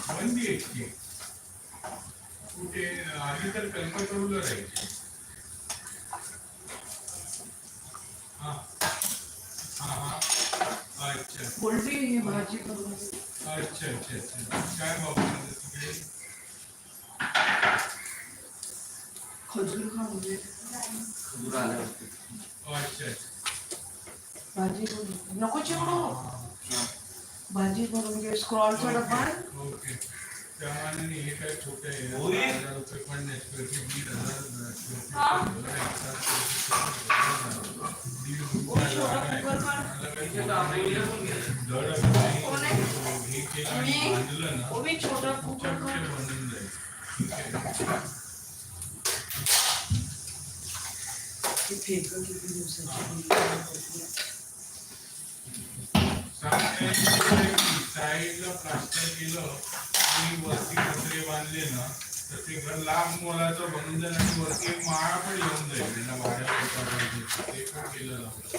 1 BHK कुठे आधी तर कल्पतरूला राहायचे. हा हा हा अच्छा बोलली ही भाजी करून. अच्छा अच्छा अच्छा काय बाबा तिकडे खजूर खाऊन घे. खजूर आले होते. अच्छा भाजी करून नको चिवडू. अच्छा भाजी करून घे. स्क्रॉलचा डब्बा आहे. ओके त्यामानाने हे काय छोटे आहे. 1000 रुपये पण नाही स्क्वेअर फीट 1,500 छोटा कुकर बनून जाईल. फेकलं किती दिवसाची साईडला प्लास्टर केलं आणि वरती पत्रे बांधले ना तर ते घर लांब मोलाचं बनून जाईल आणि वरती एक माळा पण येऊन जाईल त्यांना भाड्या ते पण केलं नव्हतं.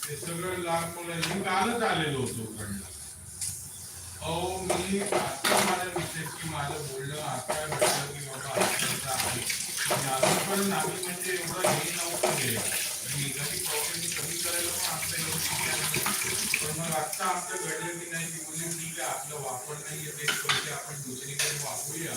ते सगळं लांब मोलाचं मी कालच आलेलो होतो उघडला. अहो मी आता माझ्या मिसेसची माझं बोलणं आता म्हटलं की बाबा आता आहे पण आम्ही म्हणजे एवढं हे नव्हतं गेलं एखादी प्रॉपर्टी कमी करायला पण आपल्या एवढी पण मग आता आमचं घडलं की नाही की म्हणजे ठीक आहे आपलं वापर नाहीये ते पैसे आपण दुसरीकडे वापरूया.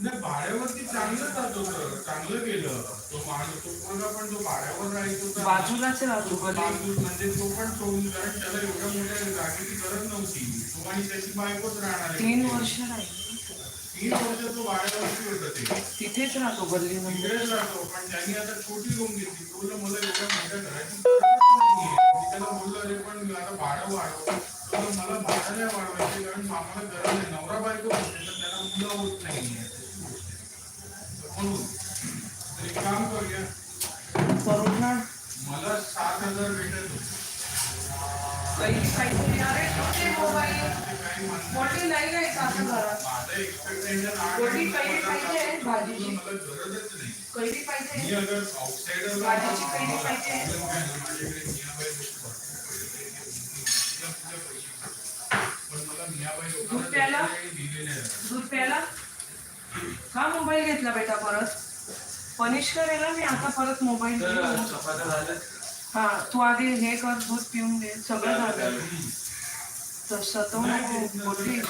नाही भाड्यावरती चांगलं जात होतं चांगलं गेलं तो माणूस तो पोरगा पण तो भाड्यावर राहायचो होता बाजूलाच राहतो म्हणजे तो पण सोडून कारण त्याला एवढ्या मोठ्या जागेची गरज नव्हती तो आणि त्याची बायकोच राहणार 3 वर्ष राहील. 3 वर्ष तो भाड्यावरती होता ते तिथेच राहतो गल्ली तिकडेच राहतो पण त्यांनी आता छोटी रूम घेतली तो बोलला मला एवढ्या मोठ्या घराची गरजच नाहीये. मी त्याला बोललो अरे पण मी आता भाडं वाढव मला भाडं नाही वाढवायचे कारण आम्हाला गरज नाही नवरा बायको होते तर त्याला मुलं होत नाहीये म्हणून तर एक काम करूया मला 7,000 भेटत होते. मोठी नाही घ्यायचं असं घरात. माझं एक्सपेक्टेशन 8 मोठी कैरी पाहिजे भाजीची. मला गरजच नाही. कैरी पाहिजे. मी अगर आउटसाइडर भाजीची कैरी पाहिजे. माझ्याकडे मियाबाई पण मला मियाबाई दूध प्यायला दिले नाही. दूध प्यायला हा मोबाईल घेतला बेटा परत पनिश करेल मी आता परत मोबाईल. हा तू आधी हे कर दूध पिऊन दे सगळं झालं तसं तो मोठी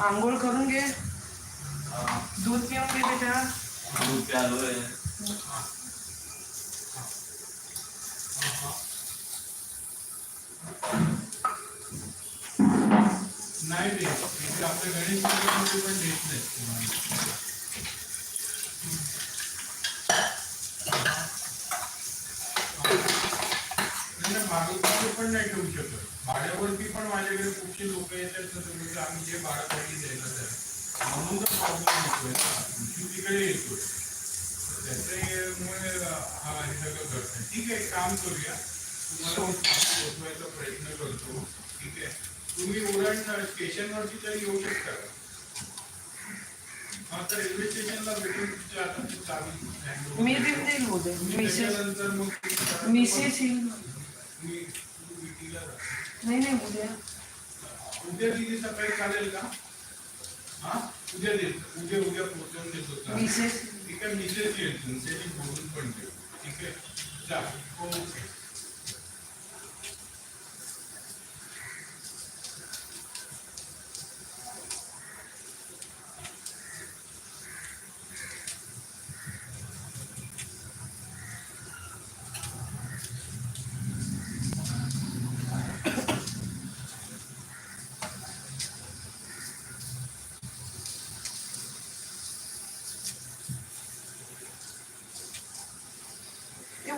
आंघोळ करून घे दूध पिऊन घे बेटा. दूध प्यालोय. नाही देत इथे आपल्या गणेश मंडळामध्ये पण देत नाही भाड्यावर पण नाही ठेवू शकत. भाड्यावरती पण माझ्याकडे खूपशे लोक येतात ना आम्ही जे भाडं पाहिजे द्यायला तर म्हणून तर प्रॉब्लेम येतोय ना तिकडे येतोय त्याच्यामुळे हा हे सगळं घडतं. ठीक आहे काम करूया तुम्हाला पोचवायचा प्रयत्न करतो. ठीक आहे तुम्ही उरण स्टेशनवरती तरी येऊ शकता का? हा तर रेल्वे स्टेशनला भेटून तुमच्या आता ती चावी मी देऊन देईल उद्या त्याच्यानंतर मग मिसेस येईल. नाही नाही उद्या दिली सकाळी चालेल का? हा उद्या देत उद्या पोहोचवून देतो. मिसेस ठीक आहे मिसेस येईल तुमच्याशी बोलून पण देऊ. ठीक आहे चालेल ओके.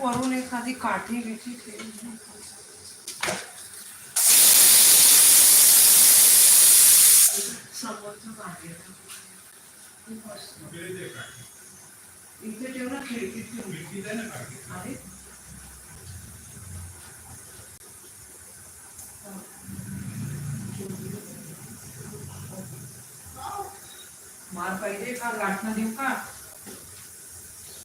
वरून एखादी काठी बिठी ठेव. समोरचं बाहेर इथे ठेव ना खिडकीत ठेव. अरे मार पाहिजे का गाठणं देऊ का?